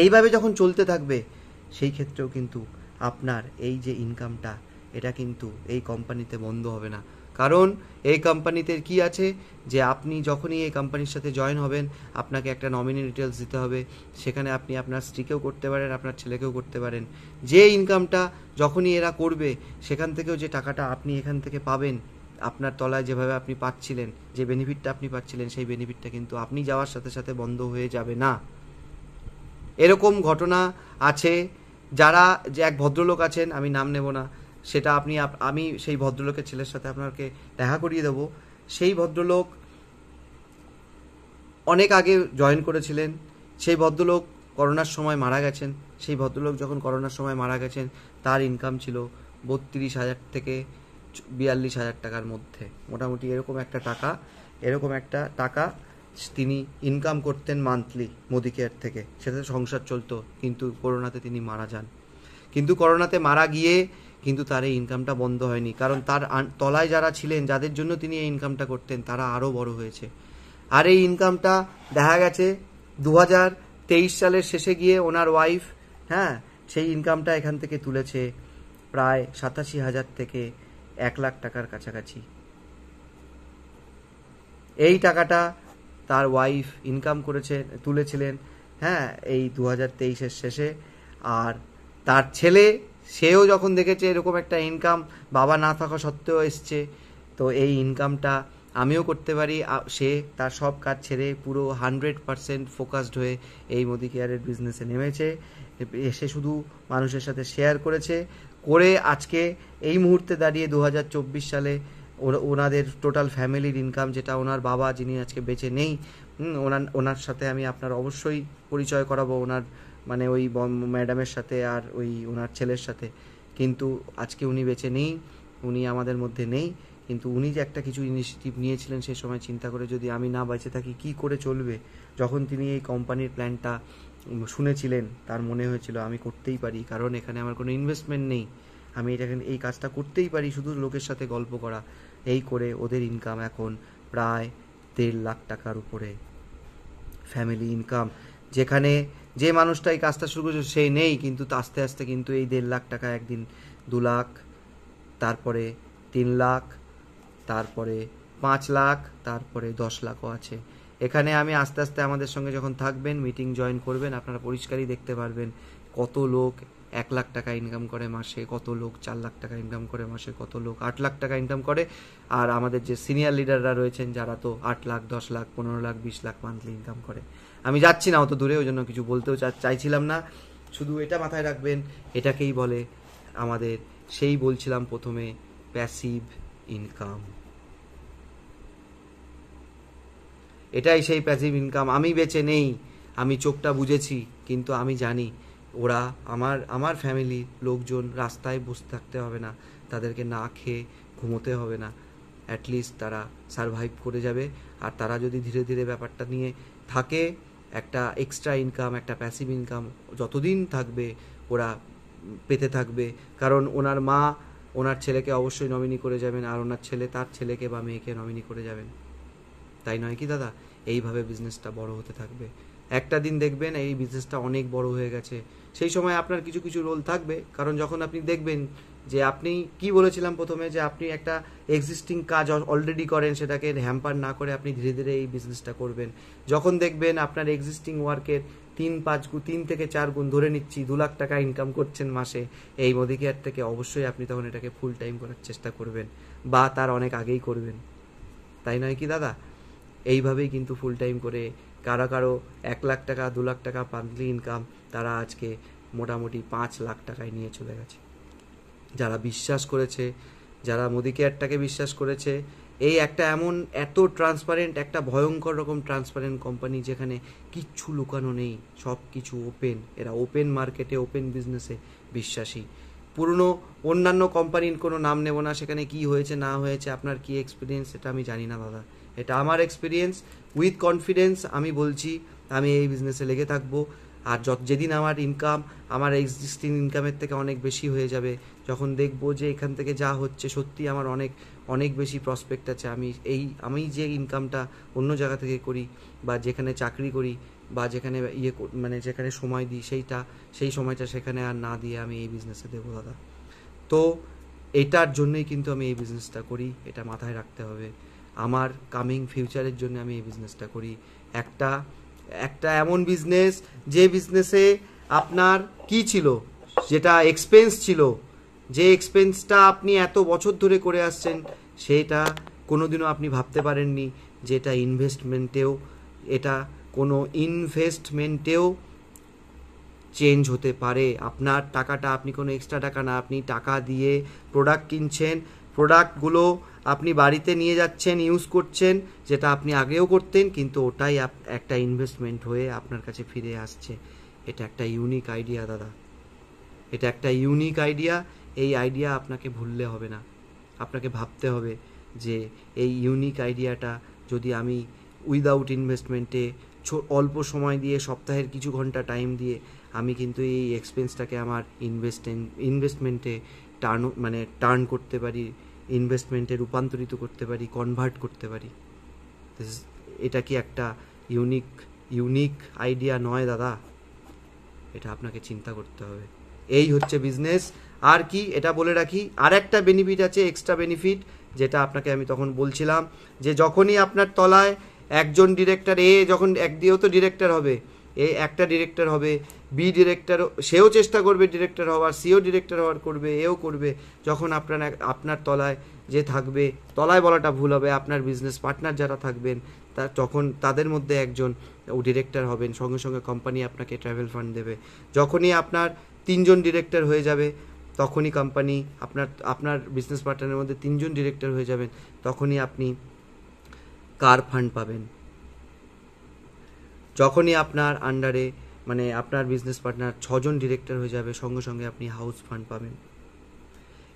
S1: এইভাবে যখন চলতে থাকবে, সেই ক্ষেত্রেও কিন্তু আপনার এই যে ইনকামটা, এটা কিন্তু এই কোম্পানিতে বন্ধ হবে না। কারণ এই কোম্পানিতে কি আছে, যে আপনি যখনই এই কোম্পানির সাথে জয়েন হবেন, আপনাকে একটা নমিনি ডিটেলস দিতে হবে। সেখানে আপনি আপনার স্ত্রীকেও করতে পারেন, আপনার ছেলেকেও করতে পারেন। যে ইনকামটা যখনই এরা করবে, সেখান থেকেও যে টাকাটা আপনি এখান থেকে পাবেন, আপনার তলায় যেভাবে আপনি পাচ্ছিলেন, যে বেনিফিটটা আপনি পাচ্ছিলেন, সেই বেনিফিটটা কিন্তু আপনি যাওয়ার সাথে সাথে বন্ধ হয়ে যাবে না। এরকম ঘটনা আছে। যারা, যে এক ভদ্রলোক আছেন, আমি নাম নেব না, সেটা আমি সেই ভদ্রলোকের ছেলের সাথে আপনাকে দেখা করিয়ে দেবো। সেই ভদ্রলোক অনেক আগে জয়েন করেছিলেন। সেই ভদ্রলোক করোনার সময় মারা গেছেন। সেই ভদ্রলোক যখন করোনার সময় মারা গেছেন, তার ইনকাম ছিল 32,000 থেকে 42,000 টাকার মধ্যে, মোটামুটি এরকম একটা টাকা তিনি ইনকাম করতেন মান্থলি মোদি কেয়ার থেকে, সেটাতে সংসার চলতো। কিন্তু করোনাতে তিনি মারা যান। কিন্তু করোনাতে মারা গিয়ে কিন্তু তার এই ইনকামটা বন্ধ হয়নি, কারণ তার তলায় যারা ছিলেন, যাদের জন্য তিনি এই ইনকামটা করতেন, তারা আরও বড় হয়েছে। আর এই ইনকামটা দেখা গেছে 2023 সালের শেষে গিয়ে ওনার ওয়াইফ, হ্যাঁ, সেই ইনকামটা এখান থেকে তুলেছে প্রায় 87,000 থেকে 1 লাখ টাকার কাছাকাছি। এই টাকাটা তার ওয়াইফ ইনকাম তুলেছিলেন, হ্যাঁ, এই 2023-এর শেষে। আর তার ছেলে, সেও যখন দেখেছে এরকম একটা ইনকাম বাবা না থাকা সত্ত্বেও এসছে, তো এই ইনকামটা আমিও করতে পারি, সে তার সব কাজ ছেড়ে পুরো 100% ফোকাসড হয়ে এই মোদি কেয়ারের বিজনেসে নেমেছে। এসে শুধু মানুষের সাথে শেয়ার করে আজকে এই মুহূর্তে দাঁড়িয়ে 2024 সালে ওনাদের টোটাল ফ্যামিলির ইনকাম, যেটা ওনার বাবা, যিনি আজকে বেঁচে নেই, ওনার সাথে আমি আপনার অবশ্যই পরিচয় করাবো ওনার মানে ওই ম্যাডামের সাথে আর ওই ওনার ছেলের সাথে, কিন্তু আজকে উনি বেঁচে নেই, উনি আমাদের মধ্যে নেই। কিন্তু উনি যে একটা কিছু ইনিশিয়েটিভ নিয়েছিলেন সেই সময় চিন্তা করে, যদি আমি না বেঁচে থাকি কি করে চলবে। যখন তিনি এই কোম্পানির প্ল্যানটা শুনেছিলেন, তার মনে হয়েছিল আমি করতেই পারি, কারণ এখানে আমার কোনো ইনভেস্টমেন্ট নেই, আমি এটাকে এই কাজটা করতেই পারি, শুধু লোকের সাথে গল্প করা। এই করে ওদের ইনকাম এখন প্রায় 1.5 লাখ টাকার উপরে ফ্যামিলি ইনকাম। যেখানে যে মানুষটা এই কাজটা শুরু করেছে সেই নেই, কিন্তু আস্তে আস্তে কিন্তু এই 1.5 লাখ টাকা একদিন 2 লাখ, তারপরে 3 লাখ, তারপরে 5 লাখ, তারপরে 10 লাখও আছে। এখানে আমি আস্তে আস্তে আমাদের সঙ্গে যখন থাকবেন, মিটিং জয়েন করবেন, আপনারা পরিষ্কারই দেখতে পারবেন কত লোক 1 লাখ টাকা ইনকাম করে মাসে, কত লোক 4 লাখ টাকা ইনকাম করে মাসে, কত লোক 8 লাখ টাকা ইনকাম করে। আর আমাদের যে সিনিয়র লিডাররা রয়েছেন যারা তো 8 লাখ, 10 লাখ, 15 লাখ, 20 লাখ মান্থলি ইনকাম করে। আমি যাচ্ছি না অত দূরে, ওই জন্য কিছু বলতেও চাইছিলাম না। শুধু এটা মাথায় রাখবেন, এটাকেই বলে আমাদের, সেই বলছিলাম প্রথমে, প্যাসিভ ইনকাম। এটাই সেই প্যাসিভ ইনকাম। আমি বেঁচে নেই, আমি চোখটা বুঝেছি, কিন্তু আমি জানি ওরা আমার ফ্যামিলি লোকজন রাস্তায় বসে থাকতে হবে না, তাদেরকে না খেয়ে ঘুমোতে হবে না, অ্যাটলিস্ট তারা সারভাইভ করে যাবে। আর তারা যদি ধীরে ধীরে ব্যাপারটা নিয়ে থাকে, একটা এক্সট্রা ইনকাম, একটা প্যাসিভ ইনকাম যতদিন থাকবে ওরা পেতে থাকবে। কারণ ওনার মা ওনার ছেলেকে অবশ্যই নমিনি করে যাবেন, আর ওনার ছেলে তার ছেলেকে বা মেয়েকে নমিনি করে যাবেন, তাই নয় কি দাদা? এইভাবে বিজনেসটা বড় হতে থাকবে। একটা দিন দেখবেন এই বিজনেসটা অনেক বড় হয়ে গেছে, সেই সময় আপনার কিছু কিছু রোল থাকবে। কারণ যখন আপনি দেখবেন যে আপনি কি বলেছিলাম প্রথমে, যে আপনি একটা এক্সিস্টিং কাজ অলরেডি করেন, সেটাকে হ্যাম্পার না করে আপনি ধীরে ধীরে এই বিজনেসটা করবেন। যখন দেখবেন আপনার এক্সিস্টিং ওয়ার্কের 3 থেকে 4 গুণ, ধরে নিচ্ছি 2 লাখ টাকা ইনকাম করছেন মাসে এই মোদি কেয়ার থেকে, অবশ্যই আপনি তখন এটাকে ফুল টাইম করার চেষ্টা করবেন, বা তার অনেক আগেই করবেন, তাই নয় কি দাদা? এইভাবেই কিন্তু ফুল টাইম করে কারো কারো 1 লাখ টাকা, 2 লাখ টাকা মান্থলি ইনকাম, তারা আজকে মোটামুটি 5 লাখ টাকায় নিয়ে চলে গেছে। যারা বিশ্বাস করেছে, যারা মোদি কেয়ারটাকে বিশ্বাস করেছে, এই একটা এমন এত ট্রান্সপারেন্ট, একটা ভয়ঙ্কর রকম ট্রান্সপারেন্ট কোম্পানি, যেখানে কিচ্ছু লুকানো নেই, সব কিছু ওপেন। এরা ওপেন মার্কেটে, ওপেন বিজনেসে বিশ্বাসী। পুরনো অন্যান্য কোম্পানির কোনো নাম নেব না, সেখানে কি হয়েছে না হয়েছে, আপনার কি এক্সপিরিয়েন্স সেটা আমি জানি না দাদা, এটা আমার এক্সপিরিয়েন্স। উইথ কনফিডেন্স আমি বলছি, আমি এই বিজনেসে লেগে থাকবো। আর যেদিন আমার ইনকাম আমার এক্সিস্টিং ইনকামের থেকে অনেক বেশি হয়ে যাবে, যখন দেখবো যে এখান থেকে যা হচ্ছে সত্যি আমার অনেক অনেক বেশি প্রসপেক্ট আছে, আমি যে ইনকামটা অন্য জায়গা থেকে করি, বা যেখানে চাকরি করি, বা যেখানে মানে যেখানে সময় দিই, সেই সময়টা সেখানে আর না দিয়ে আমি এই বিজনেসে দেবো দাদা। তো এটার জন্যই কিন্তু আমি এই বিজনেসটা করি, এটা মাথায় রাখতে হবে। আমার কামিং ফিউচারের জন্য আমি এই বিজনেসটা করি। একটা একটা এমন বিজনেস, যে বিজনেসে আপনার কি ছিল, যেটা এক্সপেন্স ছিল, যে এক্সপেন্সটা আপনি এত বছর ধরে করে আসছেন, সেটা কোনোদিনও আপনি ভাবতে পারেননি যে এটা কোনো ইনভেস্টমেন্টেও চেঞ্জ হতে পারে। আপনার টাকাটা, আপনি কোনো এক্সট্রা টাকা না, আপনি টাকা দিয়ে প্রোডাক্ট কিনছেন, প্রোডাক্টগুলো আপনি বাড়িতে নিয়ে যাচ্ছেন, ইউজ করছেন, যেটা আপনি আগেও করতেন, কিন্তু ওটাই একটা ইনভেস্টমেন্ট হয়ে আপনার কাছে ফিরে আসছে। এটা একটা ইউনিক আইডিয়া দাদা, এটা একটা ইউনিক আইডিয়া। এই আইডিয়া আপনাকে ভুললে হবে না, আপনাকে ভাবতে হবে যে এই ইউনিক আইডিয়াটা যদি আমি উইদাউট ইনভেস্টমেন্টে অল্প সময় দিয়ে, সপ্তাহের কিছু ঘন্টা টাইম দিয়ে, আমি কিন্তু এই এক্সপেন্সটাকে আমার ইনভেস্টমেন্টে টার্ন করতে পারি, ইনভেস্টমেন্টে রূপান্তরিত করতে পারি, কনভার্ট করতে পারি। এটা কি একটা ইউনিক আইডিয়া নয় দাদা? এটা আপনাকে চিন্তা করতে হবে। এই হচ্ছে বিজনেস। আর কি, এটা বলে রাখি, আর একটা বেনিফিট আছে, এক্সট্রা বেনিফিট, যেটা আপনাকে আমি তখন বলছিলাম, যে যখনই আপনার তলায় একজন ডিরেক্টর, যখন একদিকেও তো ডিরেক্টর হবে, একটা ডিরেক্টর হবে, বি ডিরেক্টর, সেও চেষ্টা করবে ডিরেক্টর হওয়ার, সিও ডিরেক্টর হওয়ার করবে, এও করবে। যখন আপনার তলায় যে থাকবে, তলায় বলাটা ভুল হবে, আপনার বিজনেস পার্টনার যারা থাকবেন, তখন তাদের মধ্যে একজন ডিরেক্টর হবেন, সঙ্গে সঙ্গে কোম্পানি আপনাকে ট্রাভেল ফান্ড দেবে। যখনই আপনার 3জন ডিরেক্টর হয়ে যাবে, তখনই কোম্পানি আপনার বিজনেস পার্টনারের মধ্যে 3জন ডিরেক্টর হয়ে যাবেন, তখনই আপনি কার ফান্ড পাবেন। যখনই আপনার আন্ডারে মানে আপনার বিজনেস পার্টনার 6জন ডিরেক্টর হয়ে যাবে, সঙ্গে সঙ্গে আপনি হাউস ফান্ড পাবেন।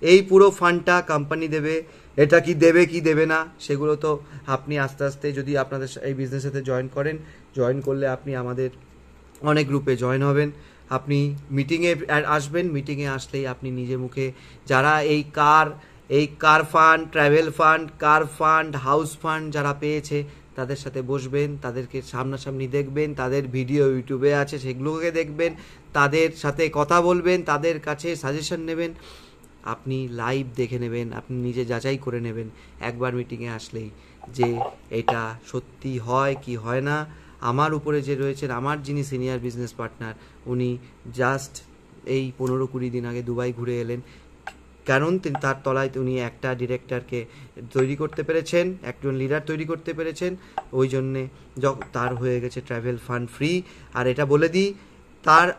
S1: এই পুরো ফান্ডটা কোম্পানি দেবে। এটা কি দেবে কি দেবে না সেগুলো তো আপনি আস্তে আস্তে যদি আপনাদের এই বিজনেসেতে জয়েন করলে আপনি আমাদের অনেক গ্রুপে জয়েন হবেন। আপনি মিটিংয়ে আসবেন, মিটিংয়ে আসলেই আপনি নিজে মুখে যারা এই কার ফান্ড, ট্রাভেল ফান্ড, কার ফান্ড, হাউস ফান্ড যারা পেয়েছে তাদের সাথে বসবেন, তাদেরকে সামনাসামনি দেখবেন, তাদের ভিডিও ইউটিউবে আছে সেগুলোকে দেখবেন, তাদের সাথে কথা বলবেন, তাদের কাছে সাজেশন নেবেন, আপনি লাইভ দেখে নেবেন, আপনি নিজে যাচাই করে নেবেন একবার মিটিংয়ে আসলেই যে এটা সত্যি হয় কি হয় না। আমার উপরে যে রয়েছেন, আমার যিনি সিনিয়র বিজনেস পার্টনার, উনি জাস্ট এই 15-20 দিন আগে দুবাই ঘুরে এলেন। কারণ তার তলায় উনি একটা ডিরেক্টরকে তৈরি করতে পেরেছেন, একজন লিডার তৈরি করতে পেরেছেন, ওই জন্যে তার হয়ে গেছে ট্রাভেল ফান্ড ফ্রি। আর এটা বলে দিই,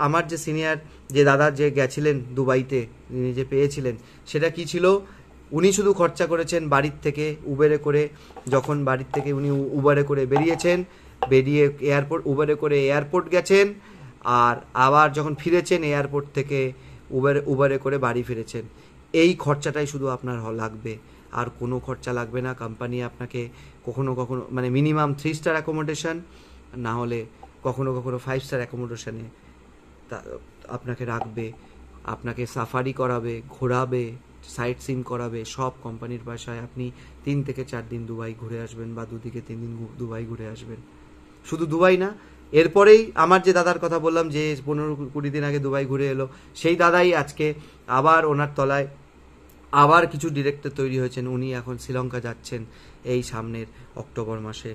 S1: আমার যে সিনিয়র যে দাদা যে গেছিলেন দুবাইতে, তিনি যে পেয়েছিলেন, সেটা কি ছিল, উনি শুধু খরচা করেছেন বাড়ির থেকে উবেরে করে। যখন বাড়ির থেকে উনি উবারে করে বেরিয়ে উবারে করে এয়ারপোর্ট গেছেন, আর আবার যখন ফিরেছেন এয়ারপোর্ট থেকে উবারে করে বাড়ি ফিরেছেন। এই খরচাটাই শুধু আপনার লাগবে, আর কোনো খরচা লাগবে না। কোম্পানি আপনাকে কখনো কখনো মানে মিনিমাম 3 স্টার অ্যাকোমোডেশন, না হলে কখনো কখনো 5 স্টার অ্যাকোমোডেশনে আপনাকে রাখবে, আপনাকে সাফারি করাবে, ঘোরাবে, সাইট সিন করাবে, সব কোম্পানির বাসায়। আপনি 3 থেকে 4 দিন দুবাই ঘুরে আসবেন, বা 2 থেকে 3 দিন দুবাই ঘুরে আসবেন। শুধু দুবাই না, এরপরেই আমার যে দাদার কথা বললাম যে 15-20 দিন আগে দুবাই ঘুরে এলো, সেই দাদাই আজকে আবার ওনার তলায় আবার কিছু ডিরেক্টর তৈরি হয়েছেন। উনি এখন শ্রীলঙ্কা যাচ্ছেন, এই সামনের অক্টোবর মাসে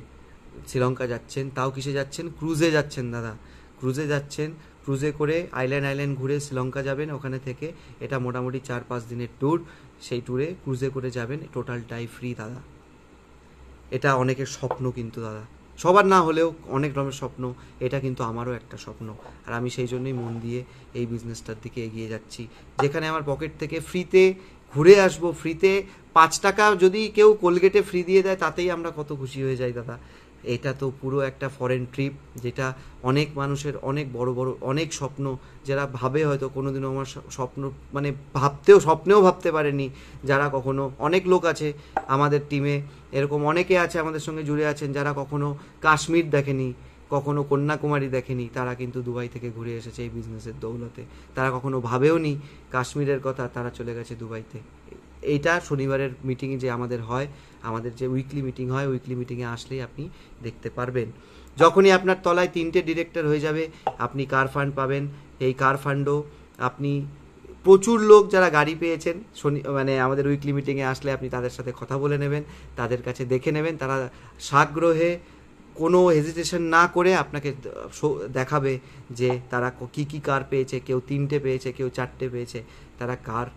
S1: শ্রীলঙ্কা যাচ্ছেন। তাও কিসে যাচ্ছেন? ক্রুজে যাচ্ছেন দাদা, ক্রুজে যাচ্ছেন। ক্রুজে করে আইল্যান্ড ঘুরে শ্রীলঙ্কা যাবেন। ওখানে থেকে এটা মোটামুটি 4-5 দিনের ট্যুর, সেই ট্যুরে ক্রুজে করে যাবেন, টোটালটাই ফ্রি দাদা। এটা অনেকের স্বপ্ন কিন্তু দাদা, সবার না হলেও অনেক রকমের স্বপ্ন, এটা কিন্তু আমারও একটা স্বপ্ন। আর আমি সেই জন্যই মন দিয়ে এই বিজনেসটার দিকে এগিয়ে যাচ্ছি, যেখানে আমার পকেট থেকে ফ্রিতে ঘুরে আসবো। ফ্রিতে 5 টাকা যদি কেউ কোলগেটে ফ্রি দিয়ে দেয়, তাতেই আমরা কত খুশি হয়ে যাই দাদা। এটা তো পুরো একটা ফরেন ট্রিপ, যেটা অনেক মানুষের অনেক বড় বড় অনেক স্বপ্ন, যারা ভাবে হয়তো কোনোদিনও আমার স্বপ্ন মানে স্বপ্নেও ভাবতে পারেনি, যারা কখনো, অনেক লোক আছে আমাদের টিমে, এরকম অনেকে আছে আমাদের সঙ্গে জুড়ে আছেন যারা কখনো কাশ্মীর দেখেনি, কখনো কন্যাকুমারী দেখেনি, তারা কিন্তু দুবাই থেকে ঘুরে এসেছে এই বিজনেসের দৌলতে। তারা কখনো ভাবেও নি কাশ্মীরের কথা, তারা চলে গেছে দুবাইতে। এইটা শনিবারের মিটিংয়ে যে আমাদের যে উইকলি মিটিং হয়, উইকলি মিটিংয়ে আসলেই আপনি দেখতে পারবেন। যখনই আপনার তলায় 3টে ডিরেক্টর হয়ে যাবে, আপনি কার ফান্ড পাবেন। এই কার ফান্ডও আপনি প্রচুর লোক যারা গাড়ি পেয়েছেন, মানে আমাদের উইকলি মিটিংয়ে আসলে আপনি তাদের সাথে কথা বলে নেবেন, তাদের কাছে দেখে নেবেন। তারা সাগ্রহে কোনো হেজিটেশন না করে আপনাকে দেখাবে যে তারা কি কি কার পেয়েছে। কেউ 3টে পেয়েছে, কেউ 4টে পেয়েছে, তারা কার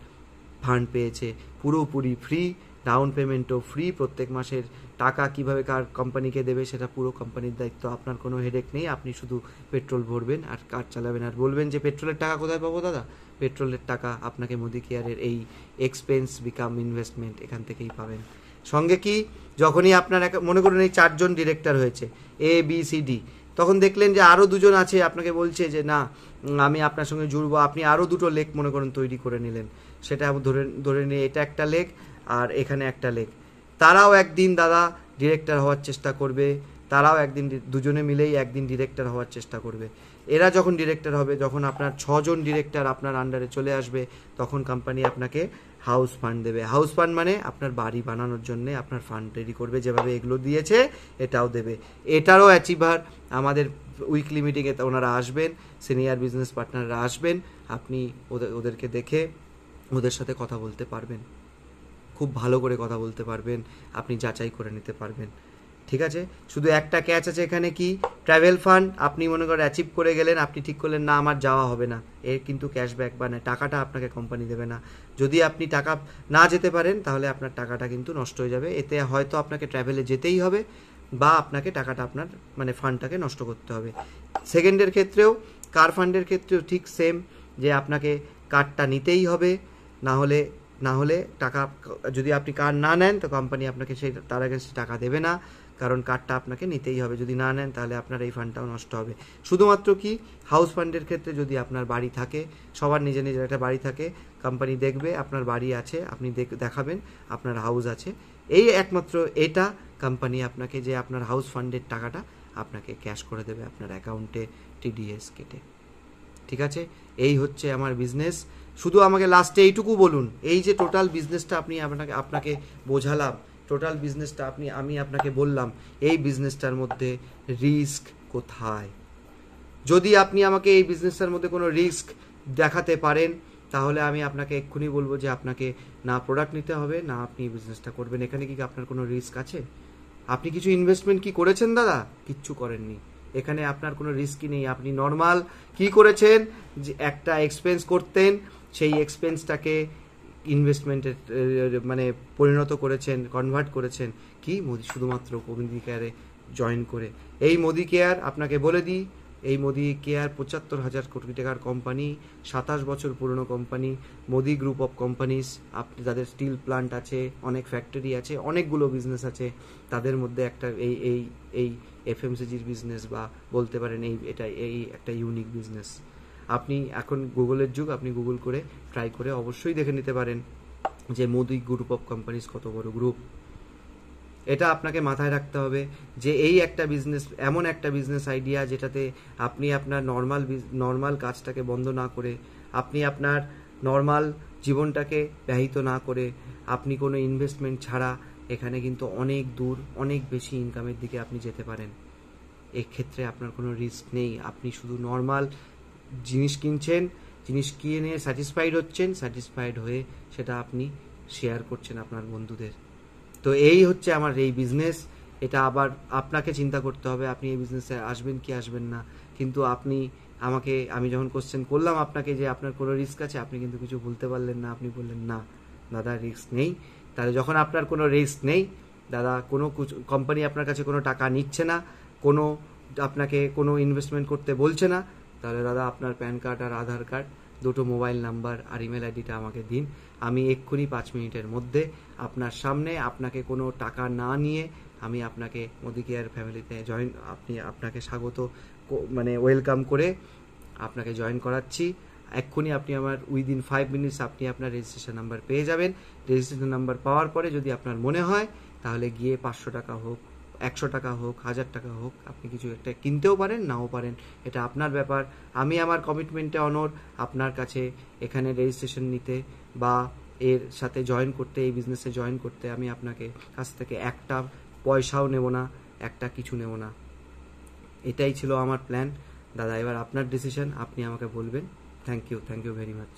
S1: ফান্ড পেয়েছে পুরোপুরি ফ্রি, ডাউন পেমেন্টও ফ্রি। প্রত্যেক মাসের টাকা কিভাবে কার কোম্পানিকে দেবে সেটা পুরো কোম্পানির দায়িত্ব, আপনার কোনো হেডেক নেই। আপনি শুধু পেট্রোল ভরবেন আর কার চালাবেন। আর বলবেন যে পেট্রোলের টাকা কোথায় পাবো দাদা? পেট্রোলের টাকা আপনাকে মোদি কেয়ারের এই এক্সপেন্স বিকাম ইনভেস্টমেন্ট এখান থেকেই পাবেন। সঙ্গে কি, যখনই আপনার মনে করুন এই 4জন ডিরেক্টর হয়েছে ABCD, তখন দেখলেন যে আরও 2জন আছে, আপনাকে বলছে যে না আমি আপনার সঙ্গে জুড়বো, আপনি আরও 2টো লেগ মনে করুন তৈরি করে নিলেন। সেটা ধরে নিয়ে এটা একটা লেগ আর এখানে একটা লেগ। তারাও একদিন দাদা ডিরেক্টর হওয়ার চেষ্টা করবে, তারাও একদিন, দুজনে মিলেই একদিন ডিরেক্টর হওয়ার চেষ্টা করবে। এরা যখন ডিরেক্টর হবে, যখন আপনার 6জন ডিরেক্টর আপনার আন্ডারে চলে আসবে, তখন কোম্পানি আপনাকে হাউস ফান্ড দেবে। হাউস ফান্ড মানে আপনার বাড়ি বানানোর জন্য আপনার ফান্ড রেডি করবে, যেভাবে এগুলো দিয়েছে এটাও দেবে। এটারও অ্যাচিভার আমাদের উইকলি মিটিংয়ে ওনারা আসবেন, সিনিয়র বিজনেস পার্টনাররা আসবেন, আপনি ওদেরকে দেখে ওদের সাথে কথা বলতে পারবেন, খুব ভালো করে কথা বলতে পারবেন, আপনি যাচাই করে নিতে পারবেন। ঠিক আছে, শুধু একটা ক্যাচ আছে এখানে, কি ট্রাভেল ফান্ড আপনি মনে করেন অ্যাচিভ করে গেলেন, আপনি ঠিক করলেন না আমার যাওয়া হবে না, এর কিন্তু ক্যাশব্যাক বা টাকাটা আপনাকে কোম্পানি দেবে না। যদি আপনি টাকা না যেতে পারেন, তাহলে আপনার টাকাটা কিন্তু নষ্ট হয়ে যাবে। এতে হয়তো আপনাকে ট্রাভেলে যেতেই হবে, বা আপনাকে টাকাটা আপনার মানে ফান্ডটাকে নষ্ট করতে হবে। সেকেন্ডের ক্ষেত্রেও, কার ফান্ডের ক্ষেত্রেও ঠিক সেম, যে আপনাকে কার্ডটা নিতেই হবে, না হলে না হলে টাকা, যদি আপনি কার্ড না নেন তো কোম্পানি আপনাকে সেই তার আগে টাকা দেবে না, কারণ কার্ডটা আপনাকে নিতেই হবে। যদি না নেন তাহলে আপনার এই ফান্ডটাও নষ্ট হবে। শুধুমাত্র কি হাউস ফান্ডের ক্ষেত্রে যদি আপনার বাড়ি থাকে, সবার নিজের নিজের একটা বাড়ি থাকে, কোম্পানি দেখবে আপনার বাড়ি আছে, আপনি দেখাবেন আপনার হাউস আছে, এই একমাত্র এটা কোম্পানি আপনাকে যে আপনার হাউস ফান্ডের টাকাটা আপনাকে ক্যাশ করে দেবে আপনার অ্যাকাউন্টে টিডিএস কেটে। ঠিক আছে, এই হচ্ছে আমার বিজনেস। শুধু আমাকে লাস্টে এইটুকু বলুন, এই যে টোটাল বিজনেসটা আপনাকে বোঝালাম, টোটাল বিজনেসটা আমি আপনাকে বললাম, এই বিজনেসটার মধ্যে রিস্ক কোথায়? যদি আপনি আমাকে এই বিজনেসটার মধ্যে কোনো রিস্ক দেখাতে পারেন তাহলে আমি আপনাকে এক্ষুনি বলবো যে আপনাকে না প্রোডাক্ট নিতে হবে, না আপনি এই বিজনেসটা করবেন। এখানে কি আপনার কোনো রিস্ক আছে? আপনি কিছু ইনভেস্টমেন্ট কি করেছেন দাদা? কিচ্ছু করেননি। এখানে আপনার কোনো রিস্কই নেই। আপনি নর্মাল কি করেছেন, যে একটা এক্সপেন্স করতেন, সেই এক্সপেন্সটাকে ইনভেস্টমেন্টের মানে পরিণত করেছেন, কনভার্ট করেছেন কি শুধুমাত্র মোদি কেয়ারে জয়েন করে। এই মোদি কেয়ার আপনাকে বলে দিই, এই মোদি কেয়ার ৭৫,০০০ কোটি টাকার কোম্পানি, ২৭ বছর পুরনো company, Modi group of companies. আপনি যাদের স্টিল প্লান্ট আছে, অনেক ফ্যাক্টরি আছে, অনেকগুলো বিজনেস আছে, তাদের মধ্যে একটা এই এফএমসিজির বিজনেস, বা বলতে পারেন এই একটা ইউনিক বিজনেস। আপনি এখন গুগলের যুগ, আপনি গুগল করে ট্রাই করে অবশ্যই দেখে নিতে পারেন যে মোদি গ্রুপ অফ কোম্পানিজ কত বড় গ্রুপ। এটা আপনাকে মাথায় রাখতে হবে যে এই একটা বিজনেস, এমন একটা বিজনেস আইডিয়া যেটাতে আপনি আপনার নর্মাল কাজটাকে বন্ধ না করে, আপনি আপনার নর্মাল জীবনটাকে ব্যাহত না করে, আপনি কোনো ইনভেস্টমেন্ট ছাড়া এখানে কিন্তু অনেক দূর, অনেক বেশি ইনকামের দিকে আপনি যেতে পারেন। এক্ষেত্রে আপনার কোনো রিস্ক নেই। আপনি শুধু নর্মাল জিনিস কিনছেন, জিনিস কিনে স্যাটিসফাইড হচ্ছেন, স্যাটিসফাইড হয়ে সেটা আপনি শেয়ার করছেন আপনার বন্ধুদের। তো এই হচ্ছে আমার এই বিজনেস। এটা আবার আপনাকে চিন্তা করতে হবে আপনি এই বিজনেসে আসবেন কি আসবেন না। কিন্তু আমি যখন কোশ্চেন করলাম আপনাকে যে আপনার কোনো রিস্ক আছে, আপনি কিন্তু কিছু বলতে পারলেন না। আপনি বললেন না দাদা রিস্ক নেই। তাহলে যখন আপনার কোনো রিস্ক নেই দাদা, কোনো কোম্পানি আপনার কাছে কোনো টাকা নিচ্ছে না, আপনাকে কোনো ইনভেস্টমেন্ট করতে বলছে না, তাহলে দাদা আপনার প্যান কার্ড আর আধার কার্ড, দুটো মোবাইল নাম্বার আর ইমেল আইডিটা আমাকে দিন। আমি এক্ষুনি 5 মিনিটের মধ্যে আপনার সামনে, আপনাকে কোনো টাকা না নিয়ে আমি আপনাকে মোদি কেয়ার ফ্যামিলিতে আপনাকে স্বাগত ওয়েলকাম করে আপনাকে জয়েন করাচ্ছি। এক্ষুনি আপনি আমার উইদিন 5 মিনিটস আপনি আপনার রেজিস্ট্রেশন নাম্বার পেয়ে যাবেন। রেজিস্ট্রেশন নাম্বার পাওয়ার পরে যদি আপনার মনে হয় তাহলে গিয়ে 500 টাকা হোক, 100 টাকা হোক, 1000 টাকা হোক, আপনি কিছু একটা কিনতেও পারেন, নাও পারেন, এটা আপনার ব্যাপার। আমি আমার কমিটমেন্টে অনর, আপনার কাছে এখানে রেজিস্ট্রেশন নিতে বা এর সাথে জয়েন করতে, এই বিজনেসে জয়েন করতে আমি আপনাকে কাছ থেকে একটা পয়সাও নেব না, একটা কিছু নেব না। এটাই ছিল আমার প্ল্যান দাদা। এবার আপনার ডিসিশন, আপনি আমাকে বলবেন। Thank you very much.